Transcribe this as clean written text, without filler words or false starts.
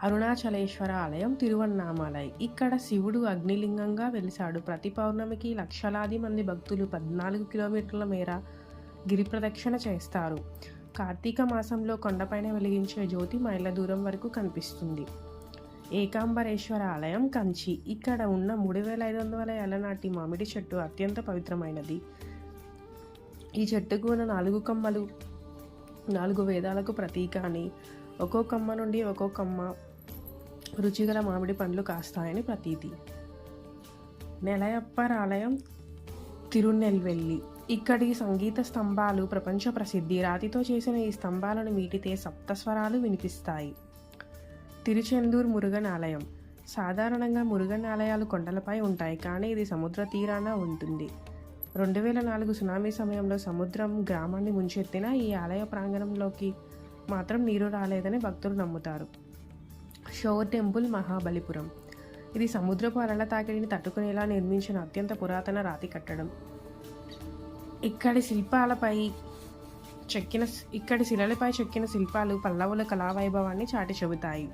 అరుణాచలేశ్వర ఆలయం తిరువన్నామలై. ఇక్కడ శివుడు అగ్నిలింగంగా వెలిశాడు. ప్రతి పౌర్ణమికి లక్షలాది మంది భక్తులు 14 కిలోమీటర్ల మేర గిరి ప్రదక్షిణ చేస్తారు. కార్తీక మాసంలో కొండపైన వెలిగించే జ్యోతి మైళ్ళ దూరం వరకు కనిపిస్తుంది. ఏకాంబరేశ్వర ఆలయం కంచి. ఇక్కడ ఉన్న 3500 ఏళ్ల నాటి మామిడి చెట్టు అత్యంత పవిత్రమైనది. ఈ చెట్టుకు ఉన్న 4 కొమ్మలు 4 వేదాలకు ప్రతీక అని, ఒక్కో కొమ్మ నుండి ఒక్కో కొమ్మ రుచిగల మామిడి పండ్లు కాస్తాయని ప్రతీతి. నెలయప్పర్ ఆలయం తిరునెల్వేలి. ఇక్కడి సంగీత స్తంభాలు ప్రపంచ ప్రసిద్ధి. రాతితో చేసిన ఈ స్తంభాలను మీటితే సప్తస్వరాలు వినిపిస్తాయి. తిరుచెందూర్ మురుగన్ ఆలయం. సాధారణంగా మురుగన్ ఆలయాలు కొండలపై ఉంటాయి, కానీ ఇది సముద్ర తీరాన ఉంటుంది. 2004 సునామీ సమయంలో సముద్రం గ్రామాన్ని ముంచెత్తిన ఈ ఆలయ ప్రాంగణంలోకి మాత్రం నీరు రాలేదని భక్తులు నమ్ముతారు. షోర్ టెంపుల్ మహాబలిపురం. ఇది సముద్రపు అలల తాకిడిని తట్టుకునేలా నిర్మించిన అత్యంత పురాతన రాతి కట్టడం. ఇక్కడి శిలలపై చెక్కిన శిల్పాలు పల్లవుల కళావైభవాన్ని చాటి చెబుతాయి.